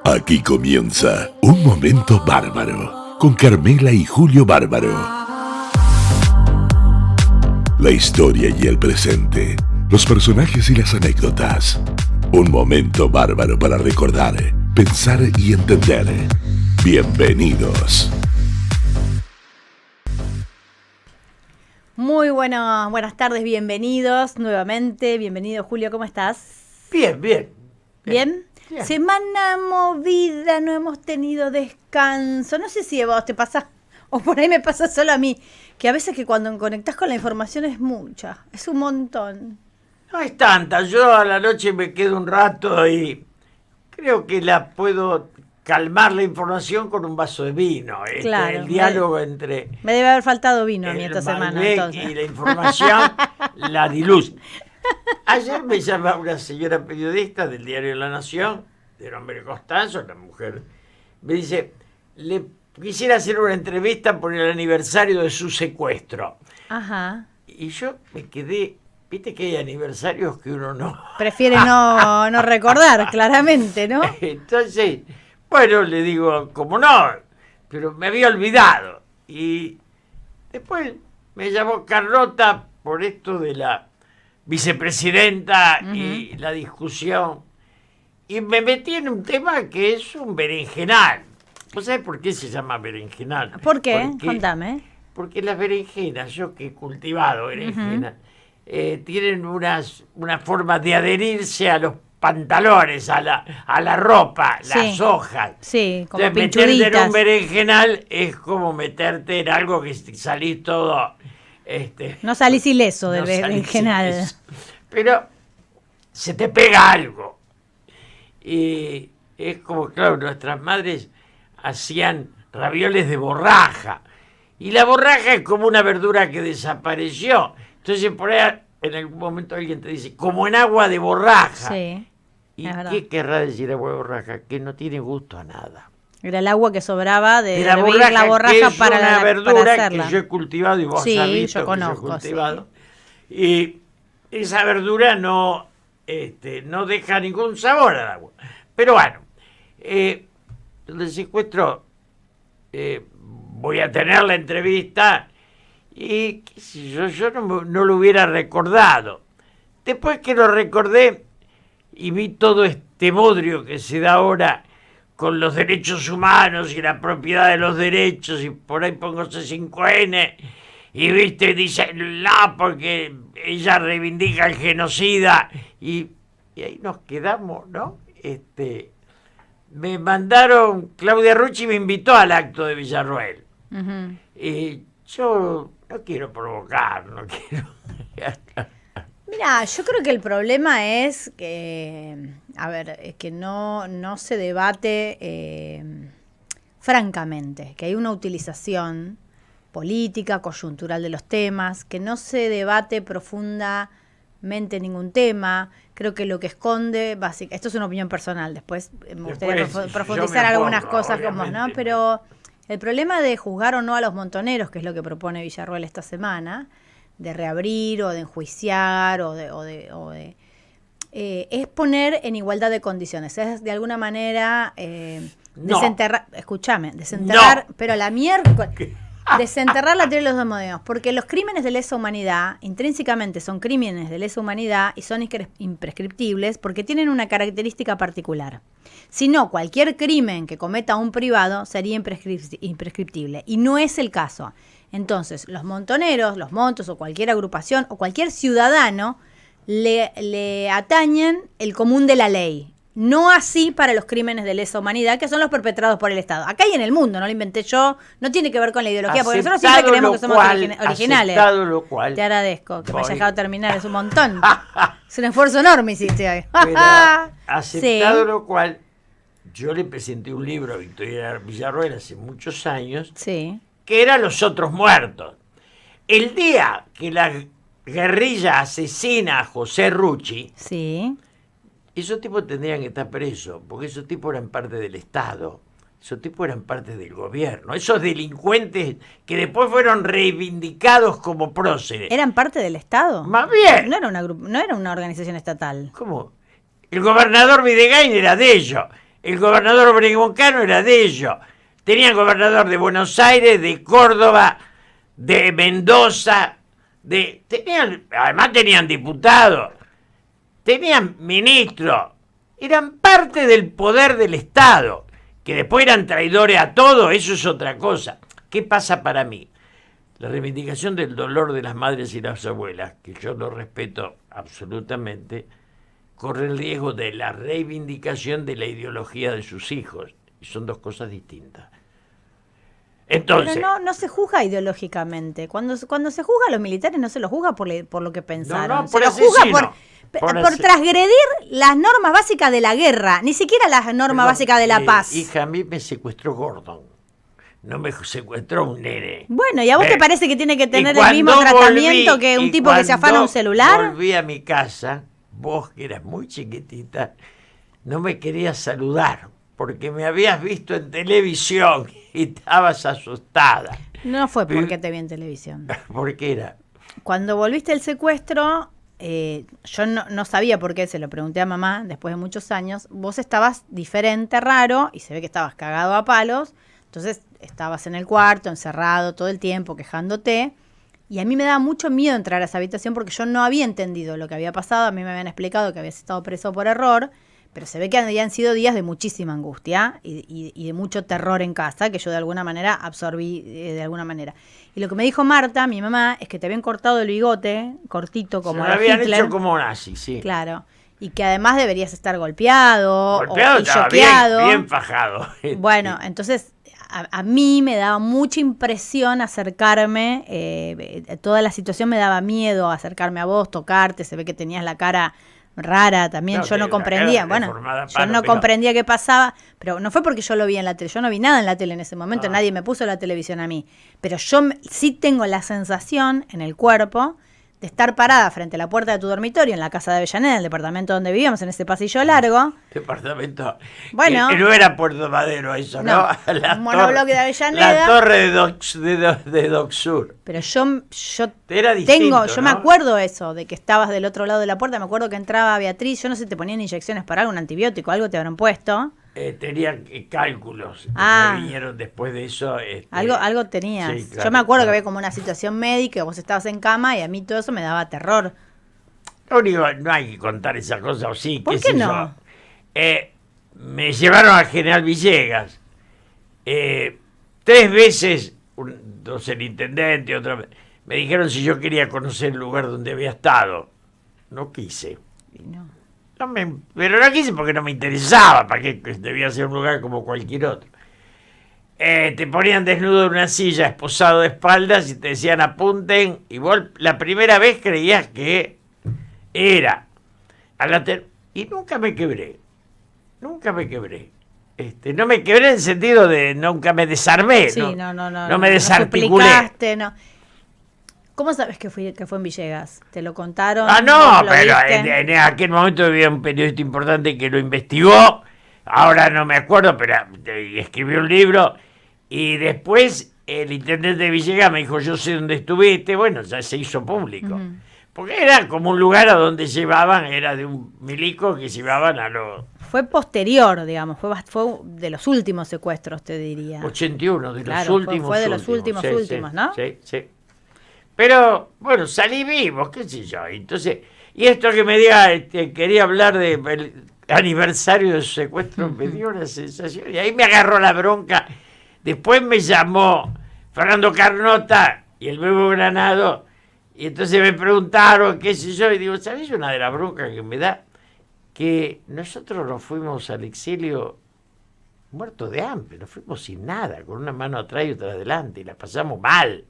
Aquí comienza Un Momento Bárbaro con Carmela y Julio Bárbaro. La historia y el presente, los personajes y las anécdotas. Un momento bárbaro para recordar, pensar y entender. Bienvenidos. Muy buenas tardes, bienvenidos nuevamente. Bienvenido, Julio, ¿cómo estás? Bien. ¿Bien? Semana movida, no hemos tenido descanso. No sé si a vos te pasa, o por ahí me pasa solo a mí, que a veces que cuando conectás con la información es mucha, es un montón. No es tanta, yo a la noche me quedo un rato y creo que la puedo calmar la información con un vaso de vino. Claro, el diálogo entre... Me debe haber faltado vino a mí esta semana. Malbec Entonces. Y la información la diluye. Ayer me llama una señora periodista del diario La Nación, de nombre Costanzo, la mujer, me dice, le quisiera hacer una entrevista por el aniversario de su secuestro. Ajá. Y yo me quedé, viste que hay aniversarios que uno no... Prefiere no recordar, claramente, ¿no? Entonces, bueno, le digo, como no, pero me había olvidado. Y después me llamó Carlota por esto de la vicepresidenta y la discusión. Y me metí en un tema que es un berenjenal. ¿Vos sabés por qué se llama berenjenal? ¿Por qué? Contame. Porque las berenjenas, yo que he cultivado berenjenas, tienen una forma de adherirse a los pantalones, a la ropa, las hojas. Sí, como entonces, pinchuritas. meterte en un berenjenal es como meterte en algo que salís todo... no salís ileso del no salís berenjenal. ileso. Pero se te pega algo. Y es como, claro, nuestras madres hacían ravioles de borraja. Y la borraja es como una verdura que desapareció. Entonces, por ahí, en algún momento alguien te dice, como en agua de borraja. Sí. ¿Y qué querrá decir agua de borraja? Que no tiene gusto a nada. Era el agua que sobraba de la hervir la borraja que es para una verdura para hacerla. que yo he cultivado y vos Sí, has visto yo conozco, que yo he cultivado. Sí. Y esa verdura no deja ningún sabor al agua. Pero bueno, el secuestro, voy a tener la entrevista y qué sé yo no lo hubiera recordado. Después que lo recordé y vi todo este bodrio que se da ahora con los derechos humanos y la propiedad de los derechos, y por ahí pongo C5N, y dice, no, porque ella reivindica al genocida, y ahí nos quedamos, ¿no? Me mandaron, Claudia Rucci me invitó al acto de Villarroel. Y yo no quiero provocar, no quiero... Mira, yo creo que el problema es que, es que no se debate francamente, que hay una utilización política, coyuntural de los temas, que no se debate profundamente ningún tema. Creo que lo que esconde, esto es una opinión personal, después me gustaría profundizar algunas cosas como, ¿no? Pero el problema de juzgar o no a los montoneros, que es lo que propone Villarroel esta semana, de reabrir o de enjuiciar es poner en igualdad de condiciones, es de alguna manera desenterrar, No. pero la miércoles desenterrar la teoría de los dos modelos, porque los crímenes de lesa humanidad intrínsecamente son crímenes de lesa humanidad y son imprescriptibles porque tienen una característica particular. Si no, cualquier crimen que cometa un privado sería imprescriptible y no es el caso. Entonces, los montoneros, los montos o cualquier agrupación o cualquier ciudadano le atañen el común de la ley. No así para los crímenes de lesa humanidad, que son los perpetrados por el Estado. Acá y en el mundo, no lo inventé yo, no tiene que ver con la ideología, porque nosotros siempre creemos que somos originales. Lo cual, te agradezco que me hayas dejado terminar, es un montón. Es un esfuerzo enorme hiciste hoy. Pero, aceptado lo cual, yo le presenté un libro a Victoria Villarroel hace muchos años, que era Los Otros Muertos. El día que la guerrilla asesina a José Rucci, esos tipos tendrían que estar presos, porque esos tipos eran parte del Estado, esos tipos eran parte del gobierno, esos delincuentes que después fueron reivindicados como próceres. ¿Eran parte del Estado? Más bien. No era una organización estatal. ¿Cómo? El gobernador Videgain era de ellos. El gobernador Obregón Cano era de ellos. Tenían gobernador de Buenos Aires, de Córdoba, de Mendoza, además tenían diputados, tenían ministros, eran parte del poder del Estado, que después eran traidores a todo, eso es otra cosa. ¿Qué pasa para mí? La reivindicación del dolor de las madres y las abuelas, que yo lo respeto absolutamente, corre el riesgo de la reivindicación de la ideología de sus hijos. Y son dos cosas distintas. Entonces, pero no se juzga ideológicamente. Cuando se juzga a los militares no se los juzga por lo que pensaron. por se los juzga por asesino. transgredir las normas básicas de la guerra, ni siquiera las normas básicas de la paz. Hija, a mí me secuestró Gordon. No me secuestró un nene. Bueno, ¿y a vos te parece que tiene que tener el cuando mismo tratamiento que un tipo que se afana un celular? Volví a mi casa, vos que eras muy chiquitita, no me querías saludar porque me habías visto en televisión y estabas asustada. No fue porque te vi en televisión. ¿Por qué era? Cuando volviste del secuestro, yo no sabía por qué, se lo pregunté a mamá después de muchos años. Vos estabas diferente, raro, y se ve que estabas cagado a palos. Entonces estabas en el cuarto, encerrado todo el tiempo, quejándote. Y a mí me daba mucho miedo entrar a esa habitación porque yo no había entendido lo que había pasado. A mí me habían explicado que habías estado preso por error. Pero se ve que habían sido días de muchísima angustia y de mucho terror en casa, que yo de alguna manera absorbí de alguna manera. Y lo que me dijo Marta, mi mamá, es que te habían cortado el bigote, cortito como Se lo de habían Hitler. hecho como nazi, sí. Claro. Y que además deberías estar golpeado Golpeado, o estaba choqueado. bien fajado. Bueno, entonces a mí me daba mucha impresión acercarme, toda la situación me daba miedo acercarme a vos, tocarte, se ve que tenías la cara rara también, No, yo no la comprendía, cara bueno, deformada, yo no pero comprendía qué pasaba, pero no fue porque yo lo vi en la tele, yo no vi nada en la tele en ese momento, Ah. nadie me puso la televisión a mí, pero yo sí tengo la sensación en el cuerpo de estar parada frente a la puerta de tu dormitorio en la casa de Avellaneda, el departamento donde vivíamos, en ese pasillo largo. Departamento. Bueno. Que no era Puerto Madero eso, ¿no? No, un monobloque de Avellaneda. La torre de Doc Sur. Pero yo Era distinto, yo ¿no? me acuerdo eso, de que estabas del otro lado de la puerta, me acuerdo que entraba Beatriz, yo no sé, te ponían inyecciones para algo, un antibiótico, algo te habrán puesto. Tenían cálculos. Ah. Me vinieron después de eso. Algo tenías. Sí, claro, yo me acuerdo claro. que había como una situación médica, vos estabas en cama y a mí todo eso me daba terror. Lo único, no hay que contar esa cosa, o sí. ¿Por qué qué sé no? yo. Me llevaron al General Villegas. 3 veces, dos el intendente, otra vez. Me dijeron si yo quería conocer el lugar donde había estado. No quise. Y no. Pero no quise porque no me interesaba. ¿Para qué? Debía ser un lugar como cualquier otro. Te ponían desnudo en una silla, esposado de espaldas, y te decían apunten. Y vos la primera vez creías que era. Y nunca me quebré. Nunca me quebré. No me quebré en el sentido de nunca me desarmé. Sí, no me desarticulé. suplicaste, no. ¿Cómo sabes que fue en Villegas? ¿Te lo contaron? No, ¿Vos lo pero viste? en aquel momento había un periodista importante que lo investigó. Ahora no me acuerdo, pero escribió un libro. Y después el intendente de Villegas me dijo, yo sé dónde estuviste. Bueno, ya se hizo público. Ujú. Porque era como un lugar a donde llevaban, era de un milico que llevaban a los Fue posterior, digamos, fue de los últimos secuestros, te diría. 81, de Claro, los últimos. fue de los últimos, sí, ¿no? Sí, sí. Pero, bueno, salí vivo, qué sé yo. Entonces, y esto que me diga, quería hablar del aniversario de su secuestro, me dio una sensación. Y ahí me agarró la bronca. Después me llamó Fernando Carnota y el Bebo Granado. Y entonces me preguntaron, qué sé yo, y digo, ¿sabés una de las broncas que me da? Que nosotros nos fuimos al exilio muertos de hambre, nos fuimos sin nada, con una mano atrás y otra adelante, y la pasamos mal.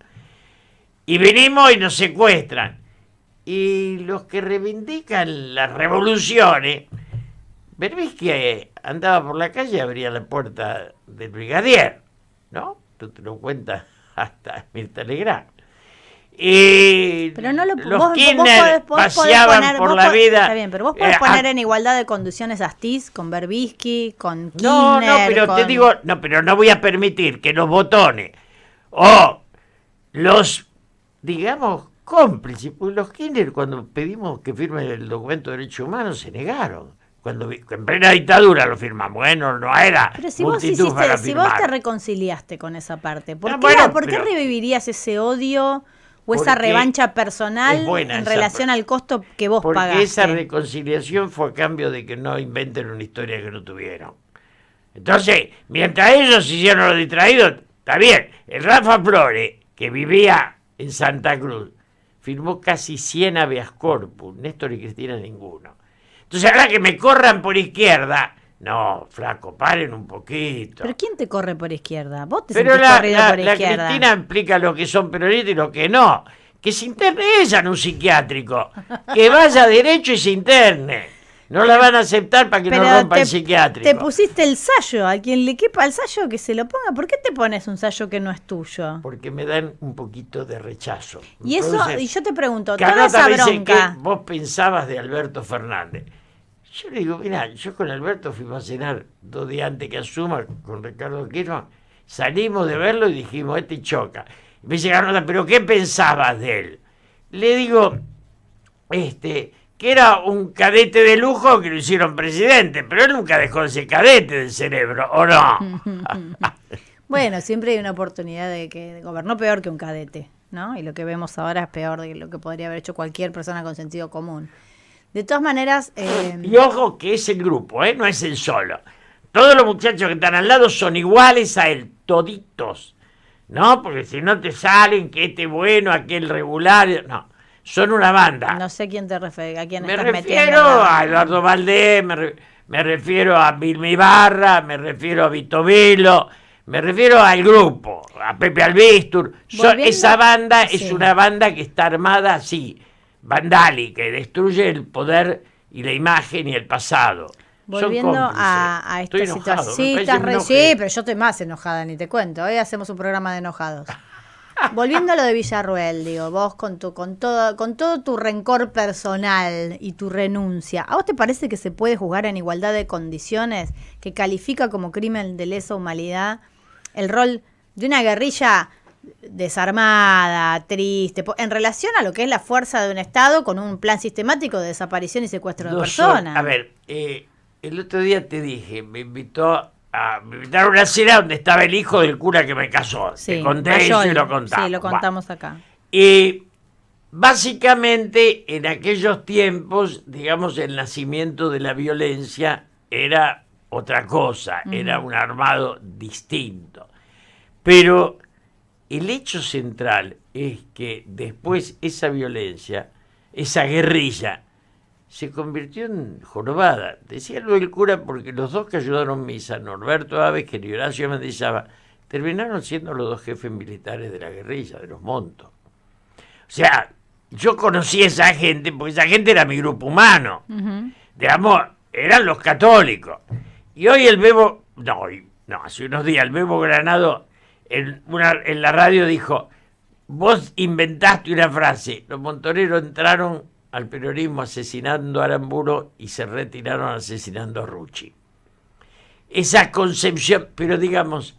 Y venimos y nos secuestran. Y los que reivindican las revoluciones, Berbisky andaba por la calle y abría la puerta del brigadier, ¿no? Tú te lo cuentas hasta Mirta Legrand. Y Pero no lo los Kirchner paseaban por la vida. Está bien, pero vos podés poner en igualdad de condiciones a Astiz con Berbisky, con Kirchner. No, pero te digo, no, pero no voy a permitir que los botones o los, digamos, cómplices, porque los Kirchner cuando pedimos que firmen el documento de derechos humanos se negaron. en plena dictadura lo firmamos, bueno, no era Pero si vos, multitud para si vos firmar. te reconciliaste con esa parte, ¿por, Ah, qué, bueno, ¿por qué pero- revivirías ese odio o esa Porque revancha personal es buena en esa relación al costo que vos Porque pagaste? esa reconciliación fue a cambio de que no inventen una historia que no tuvieron. Entonces, mientras ellos se hicieron los distraídos, está bien. El Rafa Flores, que vivía en Santa Cruz, firmó casi 100 habeas corpus, Néstor y Cristina ninguno. Entonces, ahora que me corran por izquierda, no, flaco, paren un poquito. ¿Pero quién te corre por izquierda? Vos te Pero sentís la corrido por izquierda. Cristina implica lo que son peronistas y lo que no. Que se interne ella en un psiquiátrico. Que vaya derecho y se interne. No la van a aceptar para que Pero no rompa el psiquiátrico. te pusiste el sayo. A quien le quepa el sayo que se lo ponga. ¿Por qué te pones un sayo que no es tuyo? Porque me dan un poquito de rechazo. Y eso, Entonces, y yo te pregunto, toda Carlota esa me dice, bronca. ¿qué vos pensabas de Alberto Fernández? Yo le digo, mira, yo con Alberto fuimos a cenar 2 días antes que asuma con Ricardo Kirchner. Salimos de verlo y dijimos, este choca. Y me dice, Carlota, ¿pero qué pensabas de él? Le digo, que era un cadete de lujo que lo hicieron presidente, pero él nunca dejó de ser cadete del cerebro, ¿o no? Bueno, siempre hay una oportunidad de que gobernó peor que un cadete, ¿no? Y lo que vemos ahora es peor de lo que podría haber hecho cualquier persona con sentido común. De todas maneras, Y ojo que es el grupo, no es el solo. Todos los muchachos que están al lado son iguales a él, toditos. ¿No? Porque si no te salen que este bueno, aquel regular. No, son una banda. no sé quién te refiere, a quién Me estás refiero metiendo. a Eduardo Valdés, me refiero a Vilma Ibarra, me refiero a Vito Velo, me refiero al grupo, a Pepe Albistur. Volviendo- Esa banda sí. es una banda que está armada así, vandálica, y destruye el poder y la imagen y el pasado. Son Volviendo cómplices. a esta Estoy enojado, situación. Sí, me estás parece sí, pero yo estoy más enojada, ni te cuento. Hoy hacemos un programa de enojados. Volviendo a lo de Villarruel, digo, vos con todo tu rencor personal y tu renuncia, ¿a vos te parece que se puede juzgar en igualdad de condiciones, que califica como crimen de lesa humanidad el rol de una guerrilla desarmada, triste, en relación a lo que es la fuerza de un Estado con un plan sistemático de desaparición y secuestro de personas? A ver, el otro día te dije, me invitaron a una cena donde estaba el hijo del cura que me casó. Sí, Te conté eso y Mayol. lo contamos. Sí, lo contamos acá. Y básicamente en aquellos tiempos, digamos, el nacimiento de la violencia era otra cosa, era un armado distinto. Pero el hecho central es que después esa violencia, esa guerrilla, se convirtió en jorobada. Decía lo del cura porque los dos que ayudaron misa, Norberto Aves y Horacio Mendizábal, terminaron siendo los 2 jefes militares de la guerrilla, de los Montos. O sea, yo conocí a esa gente porque esa gente era mi grupo humano. Digamos, eran los católicos. Y hoy el Bebo, hace unos días el Bebo Granado en la radio dijo, vos inventaste una frase, los montoneros entraron al peronismo asesinando a Aramburu y se retiraron asesinando a Rucci. Esa concepción, pero digamos,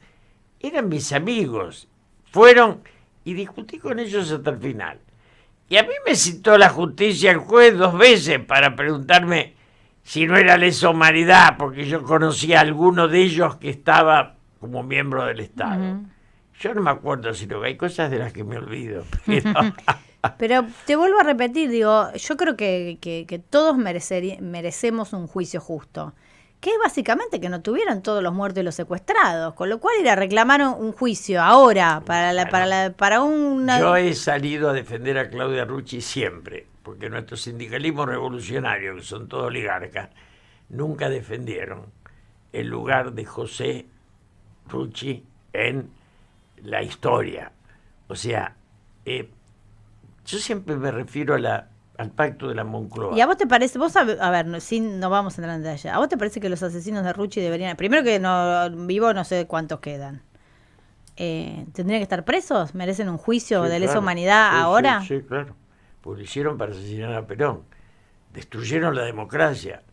eran mis amigos, fueron y discutí con ellos hasta el final. Y a mí me citó la justicia el juez 2 veces para preguntarme si no era lesa humanidad, porque yo conocía a alguno de ellos que estaba como miembro del Estado. Yo no me acuerdo, sino que hay cosas de las que me olvido. Pero te vuelvo a repetir, digo, yo creo que todos merecemos un juicio justo, que es básicamente que no tuvieron todos los muertos y los secuestrados, con lo cual ir a reclamar un juicio ahora para una... Yo he salido a defender a Claudia Rucci siempre, porque nuestro sindicalismo revolucionario, que son todos oligarcas, nunca defendieron el lugar de José Rucci en la historia. O sea, yo siempre me refiero al pacto de la Moncloa. ¿Y a vos te parece, a ver, no vamos a entrar en detalle, ¿a vos te parece que los asesinos de Rucci deberían, primero que vivo no sé cuántos quedan, tendrían que estar presos? ¿Merecen un juicio de lesa humanidad ahora? Sí, claro. Pues lo hicieron para asesinar a Perón. Destruyeron la democracia.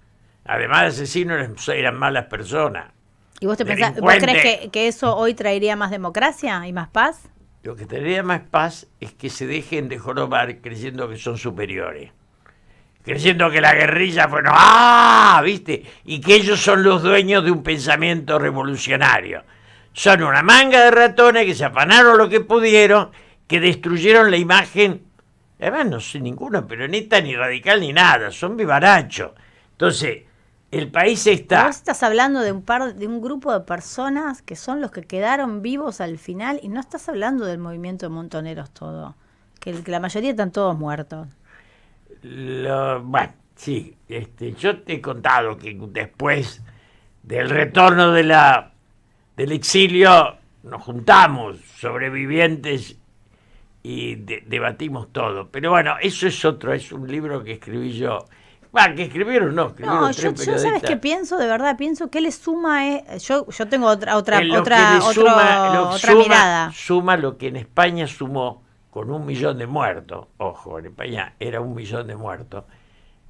Además de asesinos, eran malas personas. ¿Y vos crees que eso hoy traería más democracia y más paz? Lo que traería más paz es que se dejen de jorobar creyendo que son superiores. creyendo que la guerrilla fue, no, ¡ah! ¿Viste? Y que ellos son los dueños de un pensamiento revolucionario. Son una manga de ratones que se afanaron lo que pudieron, que destruyeron la imagen, además no soy ninguna peronista, ni radical, ni nada, son vivarachos. Entonces, el país está... Vos estás hablando de un grupo de personas que son los que quedaron vivos al final, y no estás hablando del movimiento de montoneros todo, que la mayoría están todos muertos. Bueno, sí, yo te he contado que después del retorno del exilio nos juntamos, sobrevivientes, y debatimos todo. Pero bueno, eso es otro, es un libro que escribí yo. Que escribieron, no, escribieron No, tres yo periodistas. ¿sabes qué pienso? De verdad, pienso que le suma, yo tengo otra mirada. Suma lo que en España sumó con 1 millón de muertos. Ojo, en España era 1 millón de muertos.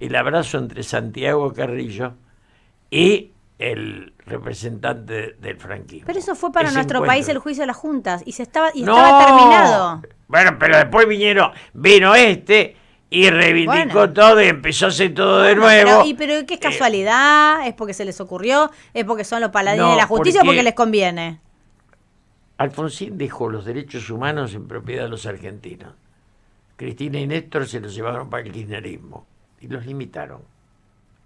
El abrazo entre Santiago Carrillo y el representante del franquismo. Pero eso fue para Ese nuestro encuentro. país el juicio de las juntas, y estaba ¡No! terminado. Bueno, pero después vino y reivindicó todo y empezó a hacer todo de nuevo. Pero ¿qué casualidad? ¿Es porque se les ocurrió? ¿Es porque son los paladines No, de la justicia o porque porque les conviene? Alfonsín dejó los derechos humanos en propiedad de los argentinos. Cristina y Néstor se los llevaron para el kirchnerismo y los limitaron.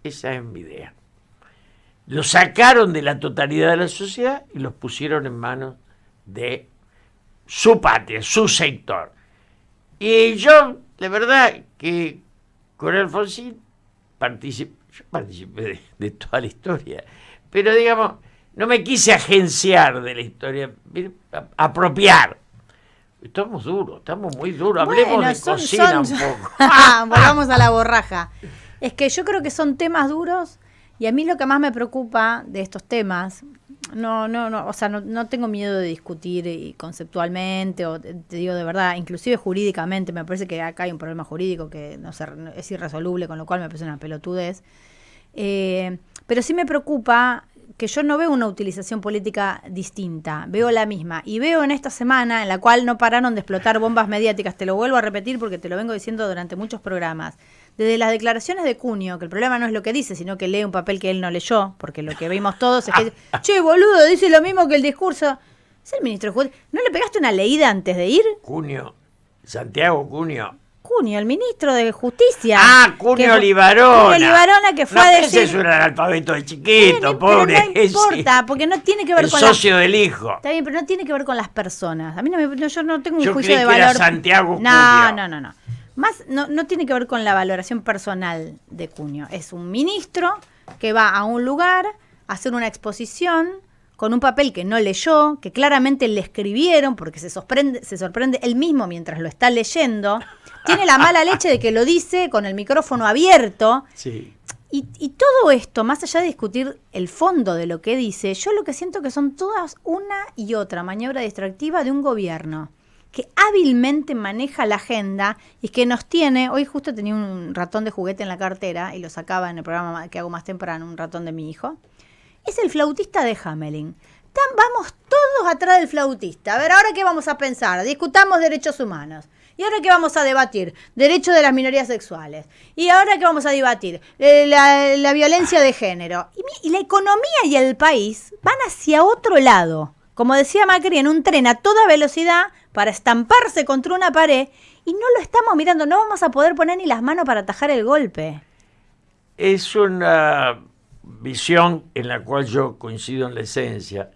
Esa es mi idea. Los sacaron de la totalidad de la sociedad y los pusieron en manos de su patria, su sector. Y yo, la verdad, que con Alfonsín yo participé de toda la historia, pero digamos, no me quise agenciar de la historia, apropiar. Estamos duros, estamos muy duros. Hablemos de cocina un poco. Volvamos a la borraja. Es que yo creo que son temas duros, y a mí lo que más me preocupa de estos temas, no tengo miedo de discutir conceptualmente, o te digo de verdad, inclusive jurídicamente, me parece que acá hay un problema jurídico que es irresoluble, con lo cual me parece una pelotudez. Pero sí me preocupa que yo no veo una utilización política distinta, veo la misma. Y veo en esta semana, en la cual no pararon de explotar bombas mediáticas, te lo vuelvo a repetir porque te lo vengo diciendo durante muchos programas, desde las declaraciones de Cunio, que el problema no es lo que dice, sino que lee un papel que él no leyó, porque lo que vimos todos es que, che, boludo, dice lo mismo que el discurso. Es el ministro de Justicia. ¿No le pegaste una leída antes de ir? Santiago Cunio. Cunio, el ministro de Justicia. Cunio Libarona. Cunio Libarona, que fue a decir... Ese es un analfabeto de chiquito, pobre. Pero no importa, porque no tiene que ver con... El socio del hijo. Está bien, pero no tiene que ver con las personas. A mí yo no tengo un Yo juicio de creí que valor. era Santiago Cunio. No. Más no tiene que ver con la valoración personal de Cunio. Es un ministro que va a un lugar a hacer una exposición con un papel que no leyó, que claramente le escribieron, porque se sorprende él mismo mientras lo está leyendo. Tiene la mala leche de que lo dice con el micrófono abierto. Sí. Y todo esto, más allá de discutir el fondo de lo que dice, yo lo que siento que son todas una y otra maniobra distractiva de un gobierno que hábilmente maneja la agenda y que nos tiene... Hoy justo tenía un ratón de juguete en la cartera y lo sacaba en el programa que hago más temprano, un ratón de mi hijo. Es el flautista de Hamelin. Vamos todos atrás del flautista. A ver, ¿ahora qué vamos a pensar? Discutamos derechos humanos. ¿Y ahora qué vamos a debatir? Derechos de las minorías sexuales. ¿Y ahora qué vamos a debatir? La violencia de género. Y la economía y el país van hacia otro lado. Como decía Macri, en un tren a toda velocidad para estamparse contra una pared. Y no lo estamos mirando. No vamos a poder poner ni las manos para atajar el golpe. Es una visión en la cual yo coincido en la esencia.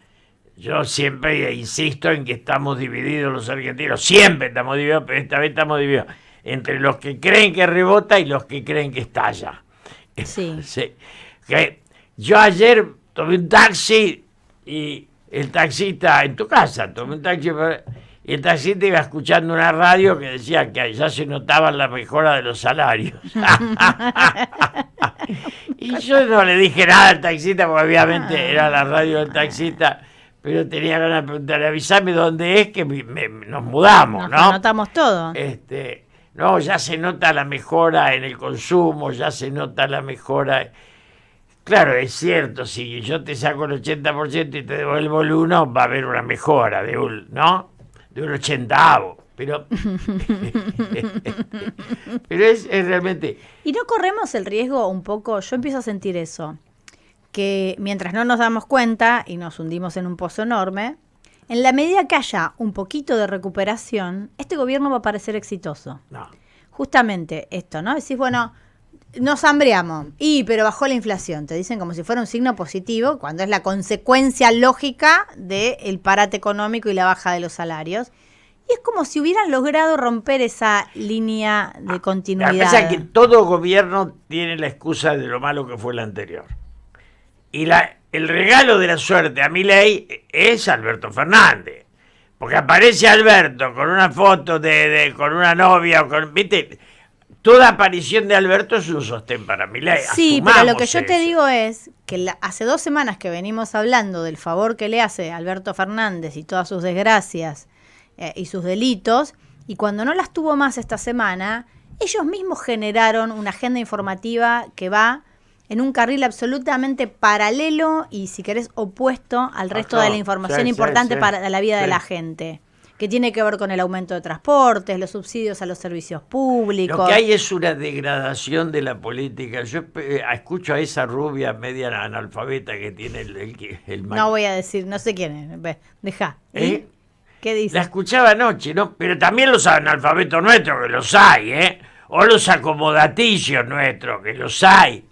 Yo siempre insisto en que estamos divididos los argentinos, siempre estamos divididos, pero esta vez estamos divididos entre los que creen que rebota y los que creen que estalla. Sí. Sí. Que yo ayer tomé un taxi y el taxista, en tu casa, tomé un taxi y el taxista iba escuchando una radio que decía que allá se notaba la mejora de los salarios. Y yo no le dije nada al taxista porque obviamente era la radio del taxista. Pero tenía ganas de preguntarle, avísame dónde es que nos mudamos, ¿no? Nos anotamos todo. No, ya se nota la mejora en el consumo, ya se nota la mejora. Claro, es cierto, si yo te saco el 80% y te devuelvo el 1, va a haber una mejora de un 80avo. Pero, pero es realmente... Y no corremos el riesgo un poco, yo empiezo a sentir eso, que mientras no nos damos cuenta y nos hundimos en un pozo enorme, en la medida que haya un poquito de recuperación, este gobierno va a parecer exitoso. No. Justamente esto, ¿no? Decís, bueno, nos hambreamos, pero bajó la inflación. Te dicen como si fuera un signo positivo, cuando es la consecuencia lógica del parate económico y la baja de los salarios. Y es como si hubieran logrado romper esa línea de continuidad. La verdad es que todo gobierno tiene la excusa de lo malo que fue el anterior. Y el regalo de la suerte a Milei es Alberto Fernández. Porque aparece Alberto con una foto con una novia, ¿viste? Toda aparición de Alberto es un sostén para Milei. Sí, pero lo que yo te digo es que hace 2 semanas que venimos hablando del favor que le hace Alberto Fernández y todas sus desgracias y sus delitos, y cuando no las tuvo más esta semana, ellos mismos generaron una agenda informativa que va en un carril absolutamente paralelo y, si querés, opuesto al resto de la información importante para la vida de la gente, que tiene que ver con el aumento de transportes, los subsidios a los servicios públicos. Lo que hay es una degradación de la política. Yo escucho a esa rubia media analfabeta que tiene el No voy a decir, no sé quién es. Deja. ¿Qué dice? La escuchaba anoche, ¿no? Pero también los analfabetos nuestros, que los hay, ¿eh? O los acomodaticios nuestros, que los hay.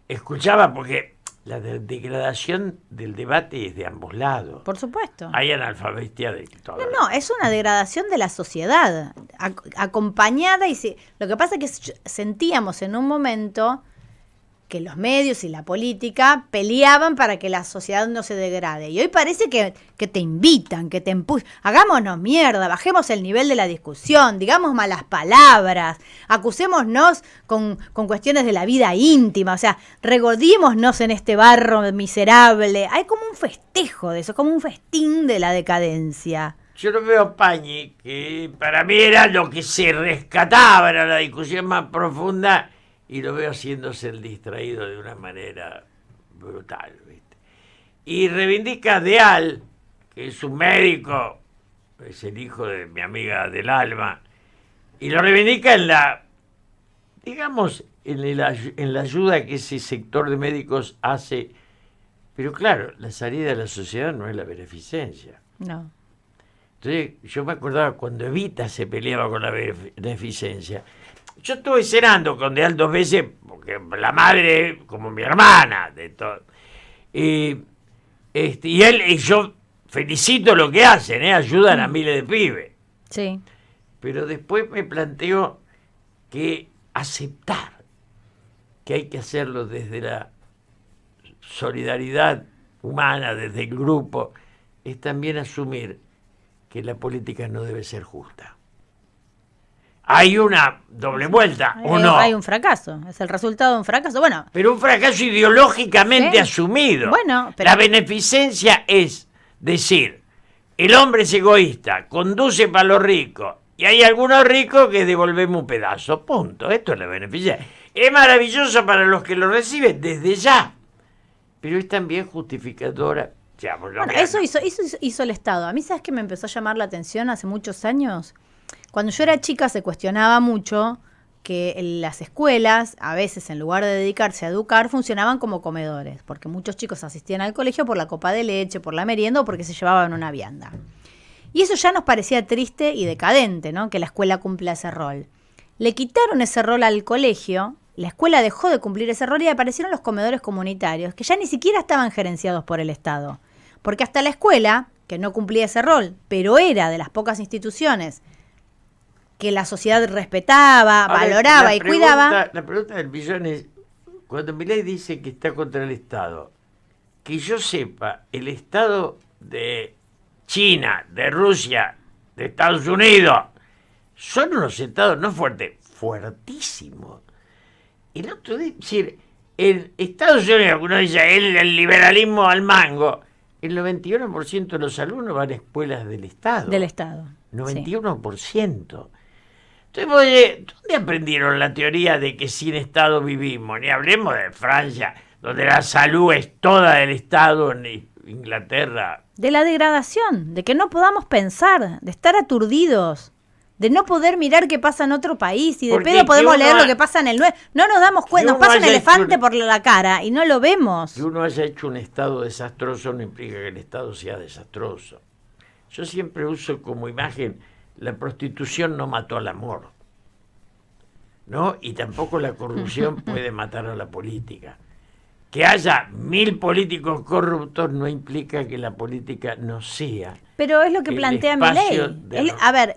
Escuchaba porque la degradación del debate es de ambos lados. Por supuesto. Hay analfabetia de todo. No, es una degradación de la sociedad, acompañada. Lo que pasa es que sentíamos en un momento que los medios y la política peleaban para que la sociedad no se degrade. Y hoy parece que te invitan, que te empujan. Hagámonos mierda, bajemos el nivel de la discusión, digamos malas palabras, acusémonos con cuestiones de la vida íntima, o sea, regodímonos en este barro miserable. Hay como un festejo de eso, como un festín de la decadencia. Yo lo veo a Pañi, que para mí era lo que se rescataba, era la discusión más profunda, y lo veo haciéndose el distraído de una manera brutal, ¿viste? Y reivindica a Deal, que es un médico, es el hijo de mi amiga del alma, y lo reivindica en la ayuda que ese sector de médicos hace. Pero claro, la salida de la sociedad no es la beneficencia. No. Entonces, yo me acordaba cuando Evita se peleaba con la beneficencia. Yo estuve cenando con Deal 2 veces, porque la madre, como mi hermana, de todo. Y él y yo felicito lo que hacen, ayudan a miles de pibes. Sí. Pero después me planteo que aceptar que hay que hacerlo desde la solidaridad humana, desde el grupo, es también asumir que la política no debe ser justa. Hay una doble vuelta, ¿o no? Hay un fracaso, es el resultado de un fracaso. Bueno, pero un fracaso ideológicamente asumido. Bueno, pero... La beneficencia es decir, el hombre es egoísta, conduce para los ricos, y hay algunos ricos que devolvemos un pedazo, punto. Esto es la beneficencia. Es maravilloso para los que lo reciben desde ya, pero es también justificadora. Bueno, eso hizo el Estado. A mí, ¿sabes qué me empezó a llamar la atención hace muchos años? Cuando yo era chica se cuestionaba mucho que las escuelas, a veces en lugar de dedicarse a educar, funcionaban como comedores, porque muchos chicos asistían al colegio por la copa de leche, por la merienda o porque se llevaban una vianda. Y eso ya nos parecía triste y decadente, ¿no? Que la escuela cumpla ese rol. Le quitaron ese rol al colegio, la escuela dejó de cumplir ese rol y aparecieron los comedores comunitarios, que ya ni siquiera estaban gerenciados por el Estado. Porque hasta la escuela, que no cumplía ese rol, pero era de las pocas instituciones que la sociedad respetaba, valoraba y cuidaba. La pregunta del millón es, cuando Milei dice que está contra el Estado, que yo sepa, el Estado de China, de Rusia, de Estados Unidos, son unos estados no fuertes, fuertísimos. El otro día, es decir, en Estados Unidos, uno dice, el liberalismo al mango, el 91% de los alumnos van a escuelas del Estado. Del Estado. 91%. Sí. Entonces, oye, ¿dónde aprendieron la teoría de que sin Estado vivimos? Ni hablemos de Francia, donde la salud es toda del Estado, ni Inglaterra. De la degradación, de que no podamos pensar, de estar aturdidos, de no poder mirar qué pasa en otro país y de Porque pedo podemos que uno leer ha- lo que pasa en el nuestro. No nos damos cuenta, nos uno pasa un haya elefante hecho- por la cara y no lo vemos. Que uno haya hecho un Estado desastroso no implica que el Estado sea desastroso. Yo siempre uso como imagen, la prostitución no mató al amor, ¿no? Y tampoco la corrupción puede matar a la política. Que haya 1000 políticos corruptos no implica que la política no sea. Pero es lo que El plantea espacio Milei. de- A ver,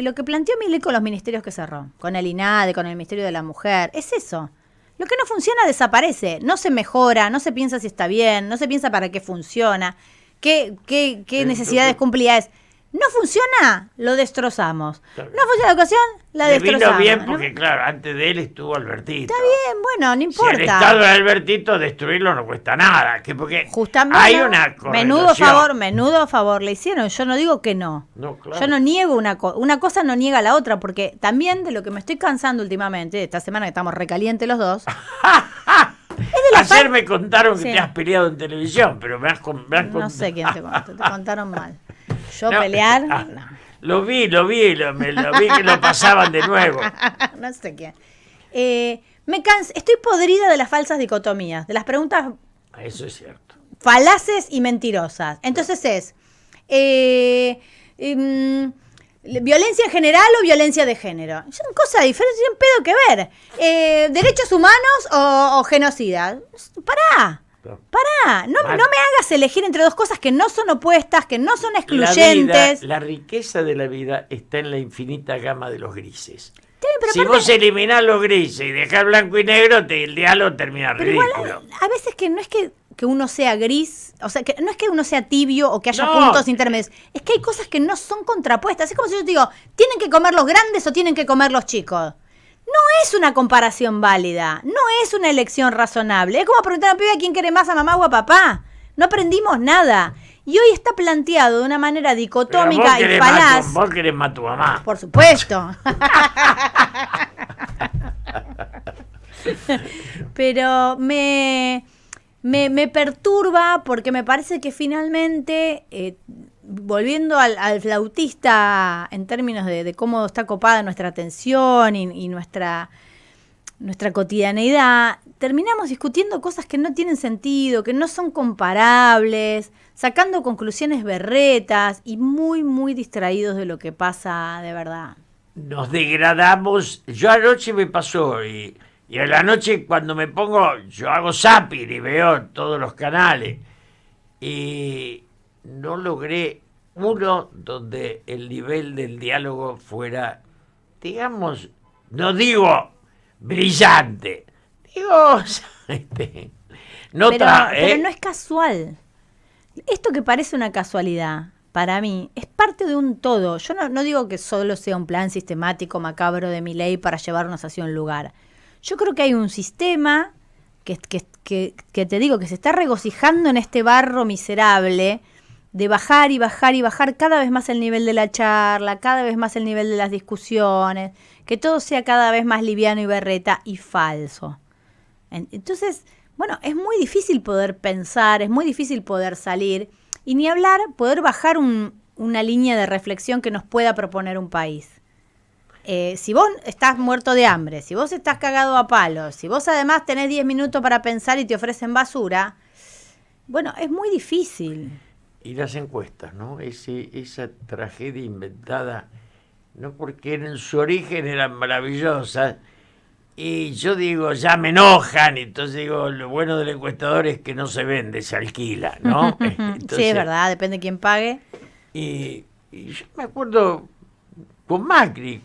lo que planteó Milei con los ministerios que cerró, con el INADE, con el Ministerio de la Mujer, es eso. Lo que no funciona desaparece, no se mejora, no se piensa si está bien, no se piensa para qué funciona, qué necesidades cumplía es. No funciona, lo destrozamos. Está bien. No funciona la educación, la Le vino destrozamos. bien ¿no? porque, claro, antes de él estuvo Albertito. Está bien, bueno, no Si importa. el Estado de Albertito, destruirlo no cuesta nada. Que porque Justamente, hay una correlación. menudo favor le hicieron. Yo no digo que no. No, claro. Yo no niego una cosa, no niega la otra, porque también de lo que me estoy cansando últimamente, esta semana que estamos recalientes los dos, Ayer me contaron que Sí. te has peleado en televisión, pero me has no sé quién te contó, te contaron mal. Yo No, pelear, ah, no. Lo vi que lo pasaban de nuevo. No sé quién. Estoy podrida de las falsas dicotomías, de las preguntas Eso es cierto. falaces y mentirosas. Entonces es violencia en general o violencia de género. Son cosas diferentes, tienen pedo que ver. Derechos humanos o genocida. Pará. No me hagas elegir entre dos cosas que no son opuestas, que no son excluyentes. La riqueza de la vida está en la infinita gama de los grises. Pero Si aparte- vos eliminás los grises y dejás blanco y negro, el diálogo termina Pero igual ridículo. a veces que no es que uno sea gris, o sea, que no es que uno sea tibio o que haya No. puntos intermedios, es que hay cosas que no son contrapuestas. Es como si yo te digo, ¿tienen que comer los grandes o tienen que comer los chicos? No es una comparación válida, no es una elección razonable. Es como preguntar a un pibe quién quiere más, a mamá o a papá. No aprendimos nada. Y hoy está planteado de una manera Pero dicotómica y falaz. vos querés más a tu mamá. Por supuesto. Pero me perturba porque me parece que finalmente, volviendo al flautista en términos de cómo está copada nuestra atención y nuestra cotidianeidad, terminamos discutiendo cosas que no tienen sentido, que no son comparables, sacando conclusiones berretas y muy, muy distraídos de lo que pasa de verdad. Nos degradamos. Yo anoche me pasó y a la noche cuando me pongo, yo hago zapping y veo todos los canales y no logré uno donde el nivel del diálogo fuera, digamos, no digo brillante, digo, Pero no es casual. Esto que parece una casualidad, para mí, es parte de un todo. Yo no digo que solo sea un plan sistemático macabro de Milei para llevarnos hacia un lugar. Yo creo que hay un sistema que te digo que se está regocijando en este barro miserable de bajar y bajar y bajar cada vez más el nivel de la charla, cada vez más el nivel de las discusiones, que todo sea cada vez más liviano y berreta y falso. Entonces, bueno, es muy difícil poder pensar, es muy difícil poder salir y ni hablar, poder bajar una línea de reflexión que nos pueda proponer un país. Si vos estás muerto de hambre, si vos estás cagado a palos, si vos además tenés 10 minutos para pensar y te ofrecen basura, bueno, es muy difícil. Y las encuestas, ¿no? Esa tragedia inventada, no porque en su origen eran maravillosas, y yo digo, ya me enojan, y entonces digo, lo bueno del encuestador es que no se vende, se alquila, ¿no? Entonces, Sí, es verdad, depende de quién pague. Y yo me acuerdo con Macri,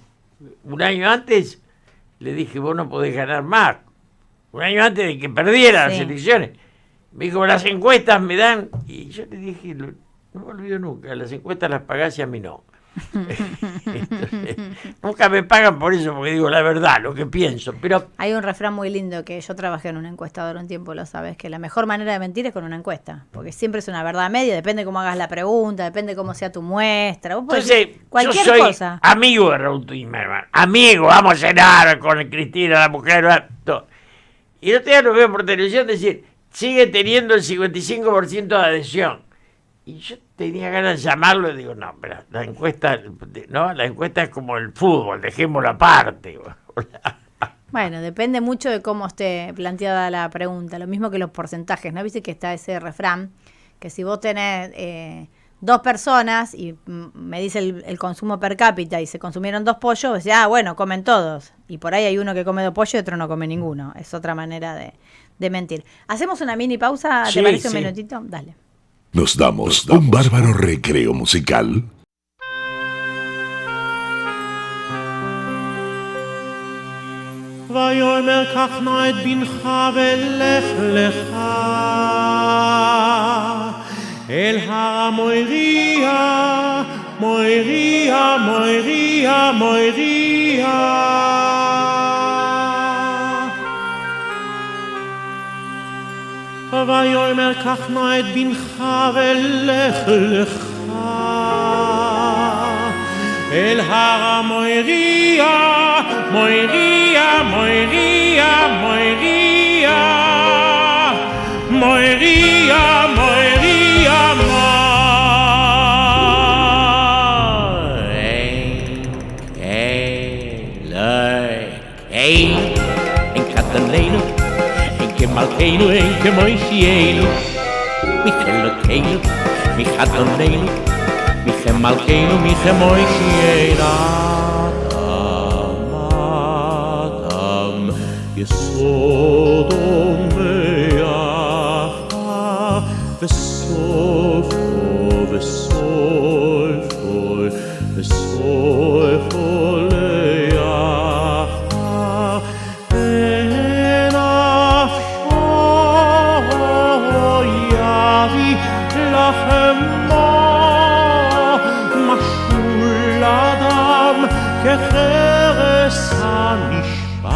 un año antes le dije, vos no podés ganar más. Un año antes de que perdiera las Sí. elecciones. Me dijo, las encuestas me dan. Y yo le dije, no me olvido nunca, las encuestas las pagás y a mí no. Entonces, nunca me pagan por eso, porque digo la verdad, lo que pienso. Pero Hay un refrán muy lindo que yo trabajé en una encuestadora un tiempo, lo sabes, que la mejor manera de mentir es con una encuesta, porque siempre es una verdad media, depende cómo hagas la pregunta, depende cómo sea tu muestra, vos podés entonces, decir cualquier yo soy cosa. amigo de Raúl Timerman, amigo, vamos a cenar con Cristina, la mujer, todo. Y el otro día lo veo por televisión decir, sigue teniendo el 55% de adhesión. Y yo tenía ganas de llamarlo y digo, no, pero la encuesta, no, la encuesta es como el fútbol, dejémoslo aparte. Bueno, depende mucho de cómo esté planteada la pregunta. Lo mismo que los porcentajes, ¿no? Viste que está ese refrán, que si vos tenés 2 personas y me dice el consumo per cápita y se consumieron 2 pollos, decís, bueno, comen todos. Y por ahí hay uno que come 2 pollos y otro no come ninguno. Es otra manera de mentir. ¿Hacemos una mini pausa? ¿Te parece un minutito? Dale. Nos damos un bárbaro recreo musical. ויאמר קח נא את בנך ולך לך אל הר מויריה מויריה מויריה מויריה ויאמר קח נא את בנך ולך לך אל הר מויריה מויריה מויריה מויריה מויריה מויריה אין קטננו אין כמלכנו אין כמוישיינו מחלקנו מחתוננו מחמלכנו מחמוישיינו יסודום ויחה וסופו וסופו וסופו ליחה אין אפשו יביא לחמו משול אדם כחרס המשפט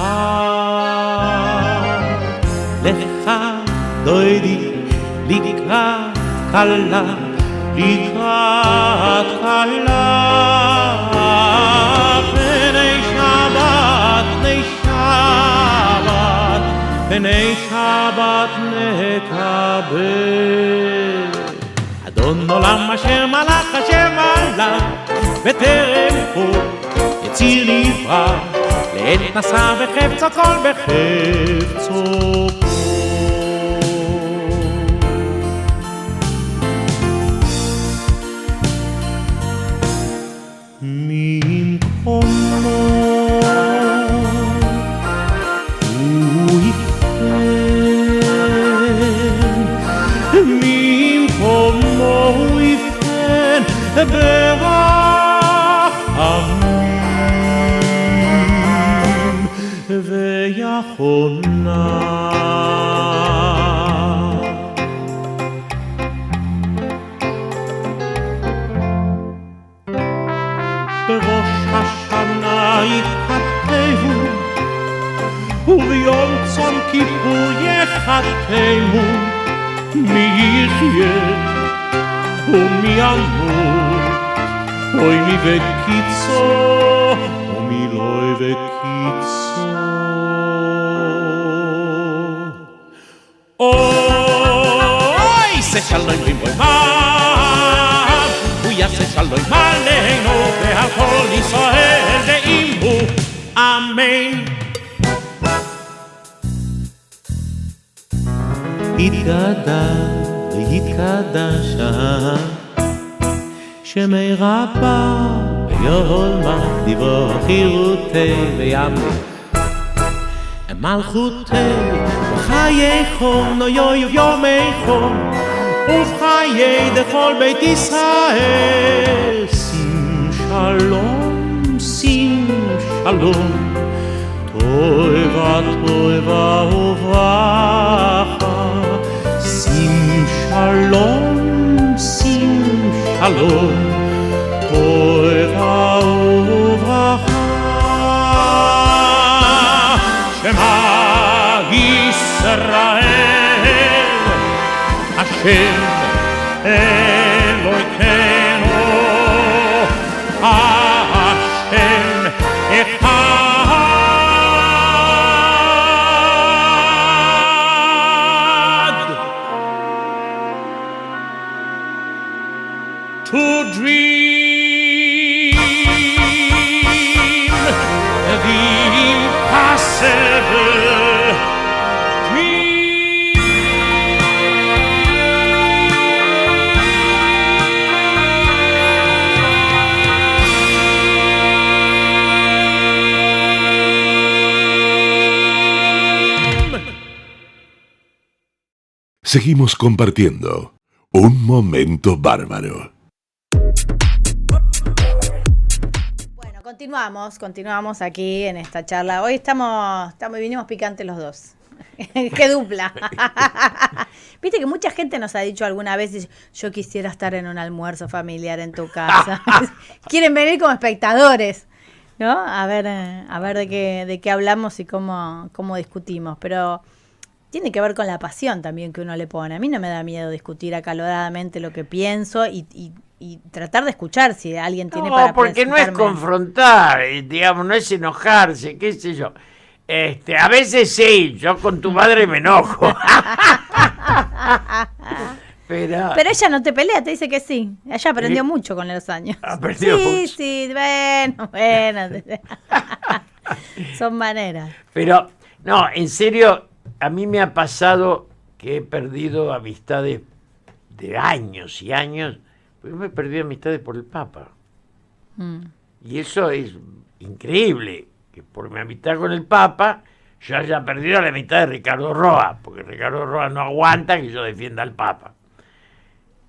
לך דוידי לקראת קלה לקראת קלה פני שבת פני שבת נקבל אדון עולם אשר מלך אשר מלך בטרם חור יציר נברא לעת נשא בחפצו כל בחפצו ברחמים ויחונה בראש השנה יחתהו וביום צום כיפור יחתהו מי יחיה ומי ימות אוי מי וקיצו ומי לא וקיצו אוי זה שלום ריבוי מה הוא יעשה שלום עלינו ועל כל ישראל ואימו אמן התגדל והתקדשה שמי רבה ויולמה דברו חירותי ויאמר מלכותי וחיי חום נויו יומי חום ובחיי דכל בית ישראל שים שלום טובה טובה וברכה שים שלום טובה וברכה שמע ישראל השם אלוהינו השם אחד to dream the impossible. Seguimos compartiendo un momento bárbaro. Bueno, continuamos aquí en esta charla. Hoy vinimos picantes los dos. ¡Qué dupla! Viste que mucha gente nos ha dicho alguna vez, yo quisiera estar en un almuerzo familiar en tu casa. Quieren venir como espectadores, ¿no? A ver de qué hablamos y cómo discutimos, pero tiene que ver con la pasión también que uno le pone. A mí no me da miedo discutir acaloradamente lo que pienso y tratar de escuchar si alguien tiene para porque no es confrontar, digamos, no es enojarse, qué sé yo. A veces sí, yo con tu madre me enojo. Pero ella no te pelea, te dice que sí. Ella aprendió mucho con los años. Aprendió mucho. Sí, bueno. Son maneras. Pero, no, en serio, a mí me ha pasado que he perdido amistades de años y años, porque me he perdido amistades por el Papa. Y eso es increíble, que por mi amistad con el Papa yo haya perdido la amistad de Ricardo Roa, porque Ricardo Roa no aguanta que yo defienda al Papa.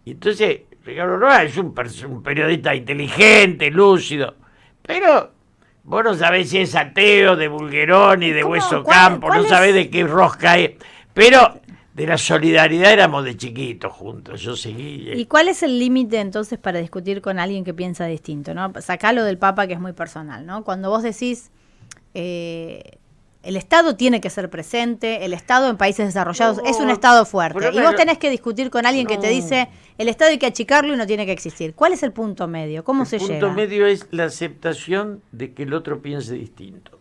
Y entonces, Ricardo Roa es un periodista inteligente, lúcido, pero vos no sabés si es ateo, de Bulgeroni, de Hueso Campo, no sabés de qué rosca es. Pero de la solidaridad éramos de chiquitos juntos, yo seguí. ¿Y cuál es el límite entonces para discutir con alguien que piensa distinto, ¿no? Sacalo del Papa, que es muy personal, ¿no? Cuando vos decís, el Estado tiene que ser presente, el Estado en países desarrollados es un Estado fuerte, y vos tenés que discutir con alguien que te dice, el Estado hay que achicarlo y no tiene que existir. ¿Cuál es el punto medio? ¿Cómo se llega? El punto medio es la aceptación de que el otro piense distinto.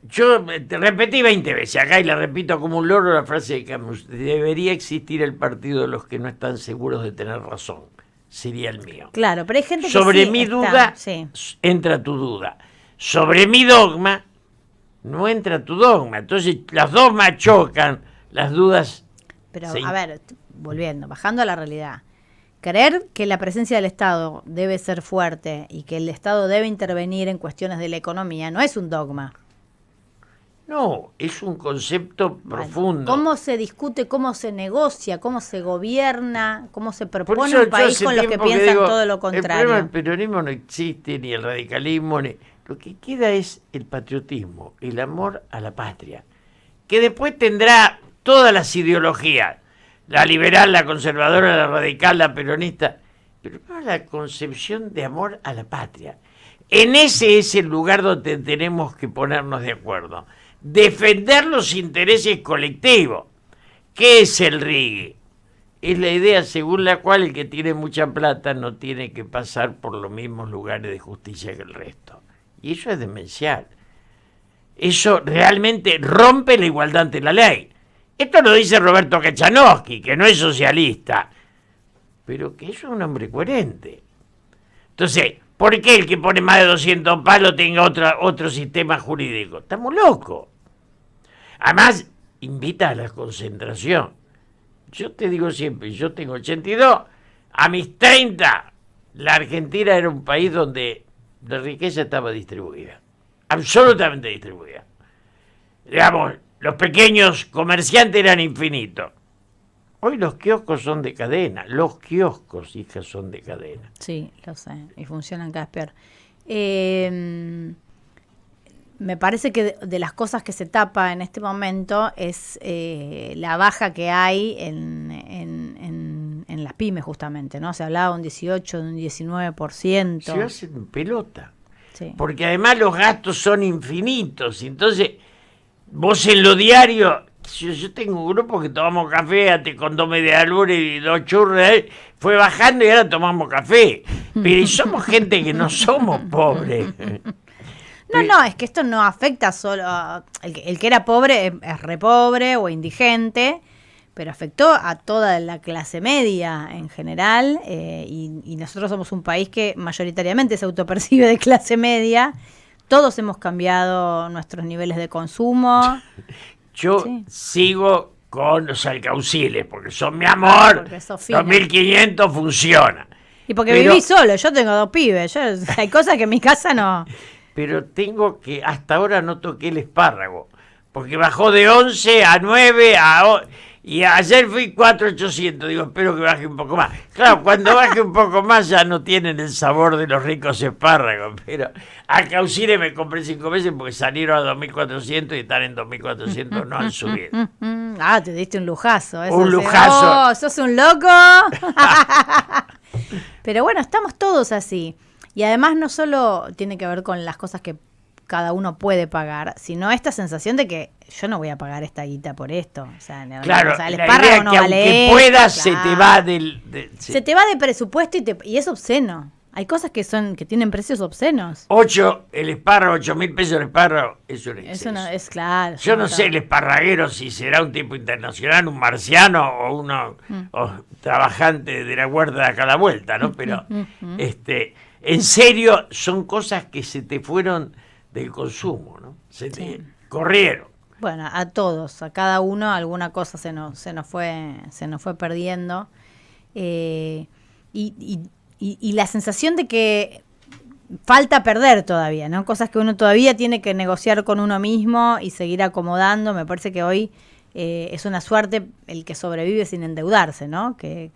Yo te repetí 20 veces acá y la repito como un loro la frase de Camus: debería existir el partido de los que no están seguros de tener razón. Sería el mío. Claro, pero hay gente que sobre sí mi está, duda sí. Entra tu duda. Sobre mi dogma no entra tu dogma. Entonces las dogmas chocan, las dudas. Pero a ver, bajando a la realidad. Creer que la presencia del Estado debe ser fuerte y que el Estado debe intervenir en cuestiones de la economía no es un dogma. No, es un concepto profundo. ¿Cómo se discute, cómo se negocia, cómo se gobierna, cómo se propone un país con los que piensan todo lo contrario? El problema del peronismo no existe, ni el radicalismo, lo que queda es el patriotismo, el amor a la patria, que después tendrá todas las ideologías, la liberal, la conservadora, la radical, la peronista, pero no la concepción de amor a la patria. En ese es el lugar donde tenemos que ponernos de acuerdo. Defender los intereses colectivos. ¿Qué es el RIGI? Es la idea según la cual el que tiene mucha plata no tiene que pasar por los mismos lugares de justicia que el resto. Y eso es demencial. Eso realmente rompe la igualdad ante la ley. Esto lo dice Roberto Kachanowski, que no es socialista, pero que es un hombre coherente. Entonces, ¿por qué el que pone más de 200 palos tenga otro sistema jurídico? Estamos locos. Además, invita a la concentración. Yo te digo siempre, yo tengo 82, a mis 30, la Argentina era un país donde la riqueza estaba distribuida, absolutamente distribuida. Digamos, los pequeños comerciantes eran infinitos. Hoy los kioscos son de cadena, los kioscos, hija, son de cadena. Sí, lo sé, y funcionan cada vez peor. Me parece que de las cosas que se tapa en este momento es la baja que hay en las pymes, justamente, ¿no? Se hablaba de un 18, de un 19%. Se hacen pelota. Sí. Porque además los gastos son infinitos. Entonces, vos en lo diario, yo tengo un grupo que tomamos café con 2 medialunas y 2 churros, fue bajando y ahora tomamos café. Pero y somos gente que no somos pobres. No, es que esto no afecta solo a el que era pobre, es re pobre o indigente, pero afectó a toda la clase media en general, y nosotros somos un país que mayoritariamente se autopercibe de clase media. Todos hemos cambiado nuestros niveles de consumo. Yo Sí. sigo con los alcauciles, porque son mi amor. Porque sos fina. 2500 funciona. Y porque Pero- viví solo, yo tengo 2 pibes, hay cosas que en mi casa no. Pero tengo que, hasta ahora no toqué el espárrago, porque bajó de 11 a 9 y ayer fui 4.800. Digo, espero que baje un poco más. Claro, cuando baje un poco más ya no tienen el sabor de los ricos espárragos, pero alcauciles me compré 5 veces porque salieron a 2.400 y están en 2.400, no han subido. Ah, te diste un lujazo. Eso Un sí. lujazo. Oh, sos un loco. Pero bueno, estamos todos así. Y además no solo tiene que ver con las cosas que cada uno puede pagar, sino esta sensación de que yo no voy a pagar esta guita por esto. O sea, Claro, o sea, el la espárrago idea no que vale aunque esto, puedas, se te claro. va del... sí. Se te va de presupuesto y es obsceno. Hay cosas que tienen precios obscenos. 8, el espárrago, 8.000 pesos el espárrago, es un exceso. Eso no es claro. Yo no está. sé el esparraguero si será un tipo internacional, un marciano o uno o trabajante de la guarda de acá a la vuelta, ¿no? Pero en serio son cosas que se te fueron del consumo, ¿no? Se te corrieron. Bueno, a todos, a cada uno alguna cosa se nos fue perdiendo. Y la sensación de que falta perder todavía, ¿no? Cosas que uno todavía tiene que negociar con uno mismo y seguir acomodando. Me parece que hoy es una suerte el que sobrevive sin endeudarse, ¿no? Que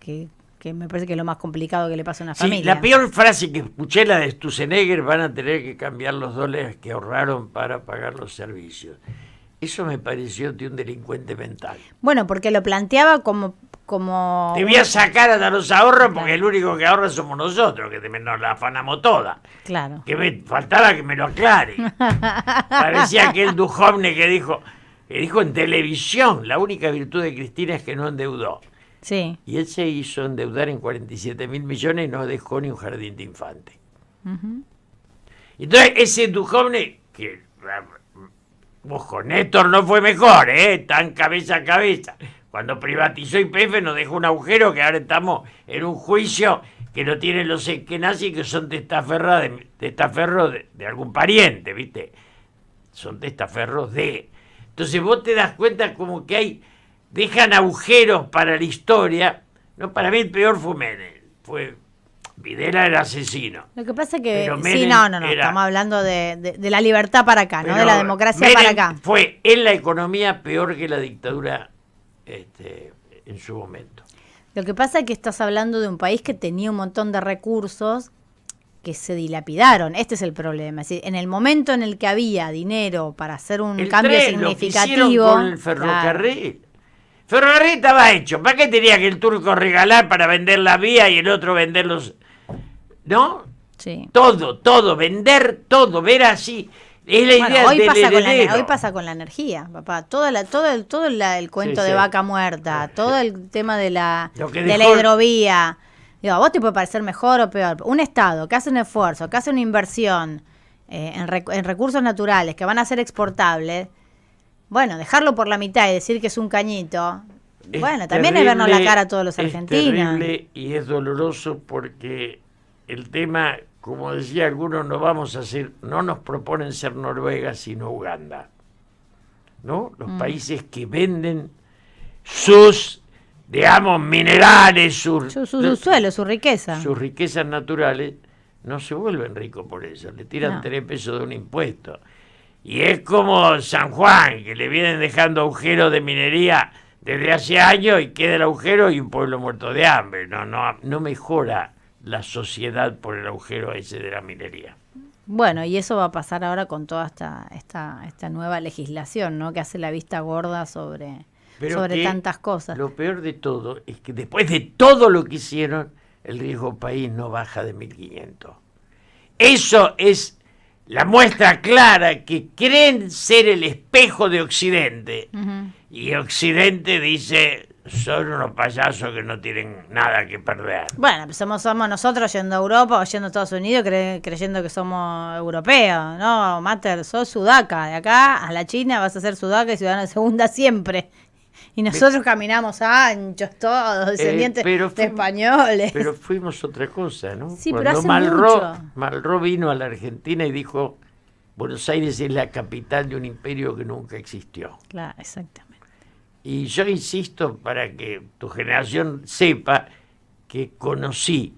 me parece que es lo más complicado que le pasa a una Sí, familia. la peor frase que escuché, la de Sturzenegger: van a tener que cambiar los dólares que ahorraron para pagar los servicios. Eso me pareció de un delincuente mental. Bueno, porque lo planteaba como Te voy a sacar hasta los ahorros porque el único que ahorra somos nosotros, que nos la afanamos toda. Claro. Que me faltaba que me lo aclare. Parecía aquel Duhovne que dijo en televisión: la única virtud de Cristina es que no endeudó. Sí. Y él se hizo endeudar en 47.000 millones y no dejó ni un jardín de infante. Entonces ese Duhovne, que ojo, Néstor no fue mejor, tan cabeza a cabeza. Cuando privatizó YPF nos dejó un agujero que ahora estamos en un juicio que no tienen los Eskenazi, que son testaferros de algún pariente, ¿viste? Son testaferros de... Entonces vos te das cuenta como que dejan agujeros para la historia. No, para mí el peor fue Menem. Videla era asesino. Lo que pasa es que Pero sí, Menem no, era- estamos hablando de la libertad para acá, ¿no? Pero De la democracia Menem para acá. fue en la economía peor que la dictadura en su momento. Lo que pasa es que estás hablando de un país que tenía un montón de recursos que se dilapidaron. Este es el problema. Es decir, en el momento en el que había dinero para hacer un El cambio tren, lo que hicieron significativo. con el ferrocarril. El ferrocarril estaba hecho. ¿Para qué tenía que el turco regalar para vender la vía y el otro vender los...? ¿No? Sí. Todo, vender todo, ver así. Es la Bueno, idea hoy del pasa, heredero. con la energía, papá. Todo el cuento Sí, de sí. vaca muerta, todo el tema de la Lo que de la dejó- hidrovía. Digo, a vos te puede parecer mejor o peor. Un Estado que hace un esfuerzo, que hace una inversión en recursos naturales que van a ser exportables, bueno, dejarlo por la mitad y decir que es un cañito, bueno, también es vernos la cara a todos los argentinos. Es terrible y es doloroso porque el tema, como decía algunos, no nos proponen ser Noruega, sino Uganda. ¿No? Los países que venden sus, digamos, minerales, Su suelo, su riqueza. sus riquezas naturales, no se vuelven ricos por eso, le tiran No. 3 pesos de un impuesto. Y es como San Juan, que le vienen dejando agujeros de minería desde hace años y queda el agujero y un pueblo muerto de hambre. No mejora la sociedad por el agujero ese de la minería. Bueno, y eso va a pasar ahora con toda esta nueva legislación, ¿no? Que hace la vista gorda sobre Que tantas cosas. Lo peor de todo es que después de todo lo que hicieron, el riesgo país no baja de 1.500. Eso es la muestra clara que creen ser el espejo de Occidente. Y Occidente dice: son unos payasos que no tienen nada que perder. Bueno, pues somos nosotros yendo a Europa o yendo a Estados Unidos creyendo que somos europeos, ¿no? Mater, sos sudaca. De acá a la China vas a ser sudaca y ciudadano de segunda siempre. Y nosotros caminamos anchos todos, descendientes de españoles. Pero fuimos otra cosa, ¿no? Sí, Cuando pero hace mucho. Malraux vino a la Argentina y dijo, Buenos Aires es la capital de un imperio que nunca existió. Claro, exactamente. Y yo insisto para que tu generación sepa que conocí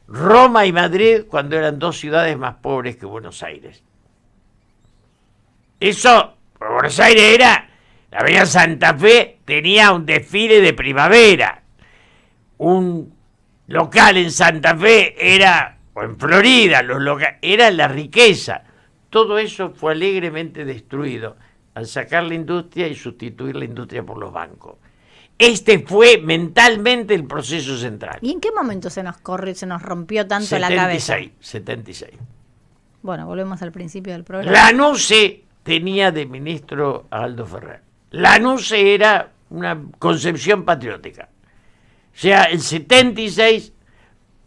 Roma y Madrid cuando eran dos ciudades más pobres que Buenos Aires. Eso, Buenos Aires era, la avenida Santa Fe tenía un desfile de primavera. Un local en Santa Fe era, o en Florida, era la riqueza. Todo eso fue alegremente destruido al sacar la industria y sustituir la industria por los bancos. Este fue mentalmente el proceso central. ¿Y en qué momento se nos rompió tanto la cabeza? 76. Bueno, volvemos al principio del programa. Lanuse tenía de ministro a Aldo Ferrer. Lanuse era una concepción patriótica. O sea, el 76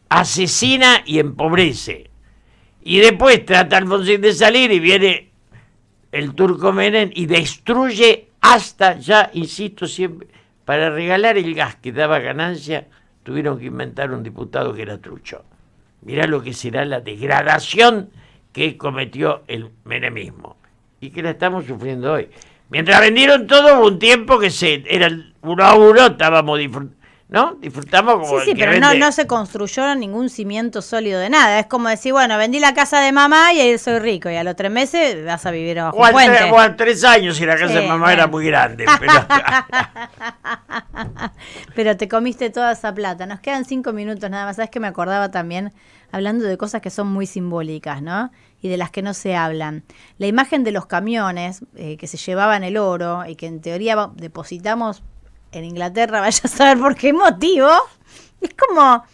asesina y empobrece. Y después trata Alfonsín de salir y viene el turco Menem y destruye hasta, ya insisto siempre, para regalar el gas que daba ganancia, tuvieron que inventar un diputado que era trucho. Mirá lo que será la degradación que cometió el menemismo y que la estamos sufriendo hoy. Mientras vendieron todo, hubo un tiempo que era uno a uno, estábamos disfrutamos como sí, pero no se construyó ningún cimiento sólido de nada. Es como decir, bueno, vendí la casa de mamá y ahí soy rico, y a los 3 meses vas a vivir bajo un puente. O a 3 años, y la casa de mamá era muy grande. Pero te comiste toda esa plata. Nos quedan 5 minutos nada más. Sabes que me acordaba también, hablando de cosas que son muy simbólicas, ¿no? Y de las que no se hablan. La imagen de los camiones que se llevaban el oro y que en teoría depositamos en Inglaterra, vaya a saber por qué motivo, es como,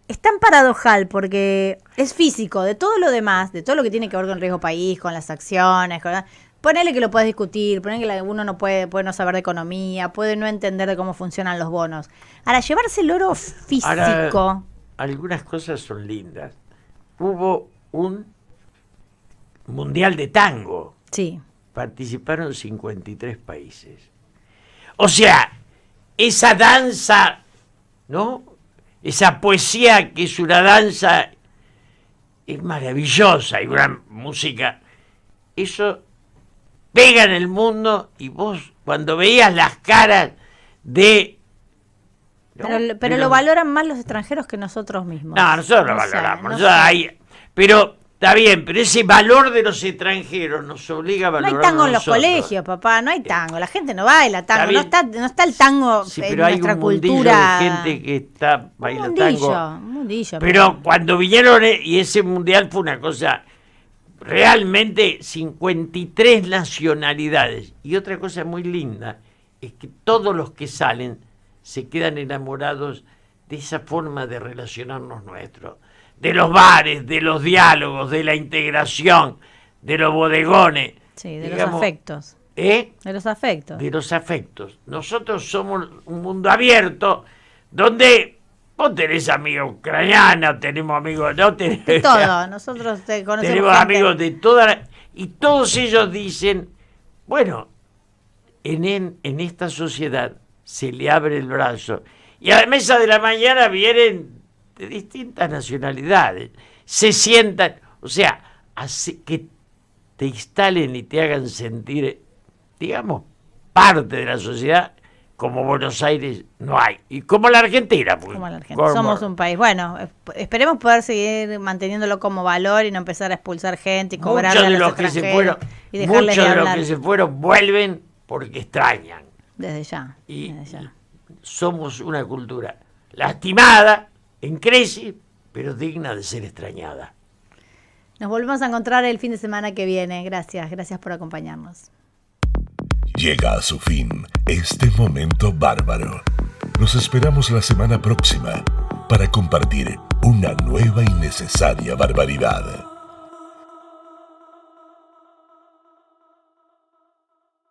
es tan paradojal porque es físico, de todo lo demás, de todo lo que tiene que ver con el riesgo país, con las acciones, ponele que lo puedes discutir, ponele que uno no puede no saber de economía, puede no entender de cómo funcionan los bonos. Ahora, llevarse el oro físico. Ahora, algunas cosas son lindas. Hubo un mundial de tango. Sí. Participaron 53 países. O sea, esa danza, ¿no? Esa poesía que es una danza, es maravillosa, y una música. Eso pega en el mundo, y vos cuando veías las caras de... ¿no? Pero lo valoran más los extranjeros que nosotros mismos. No, nosotros lo valoramos. Pero está bien, pero ese valor de los extranjeros nos obliga a valorar. No hay tango en los colegios, papá, no hay tango. La gente no baila tango, no está el tango sí, en pero hay nuestra un cultura. De gente que está bailando tango. Un mundillo. Pero cuando vinieron, y ese mundial fue una cosa, realmente 53 nacionalidades. Y otra cosa muy linda, es que todos los que salen se quedan enamorados de esa forma de relacionarnos nuestros. De los bares, de los diálogos, de la integración, de los bodegones. Sí, de los afectos. ¿Eh? De los afectos. De los afectos. Nosotros somos un mundo abierto donde vos tenés amigos ucranianos, tenemos amigos... No tenés, de todo, nosotros conocemos tenemos gente. Amigos de todas... Y todos ellos dicen, bueno, en esta sociedad se le abre el brazo. Y a la mesa de la mañana vienen de distintas nacionalidades, se sientan, o sea, que te instalen y te hagan sentir, digamos, parte de la sociedad, como Buenos Aires no hay, y como la Argentina. Como la Argentina. Somos un país, bueno, esperemos poder seguir manteniéndolo como valor y no empezar a expulsar gente y cobrarle a los extranjeros y dejarles de hablar. Muchos de los que se fueron vuelven porque extrañan. Desde ya. Y somos una cultura lastimada, en crisis, pero digna de ser extrañada. Nos volvemos a encontrar el fin de semana que viene. Gracias por acompañarnos. Llega a su fin este momento bárbaro. Los esperamos la semana próxima para compartir una nueva y necesaria barbaridad.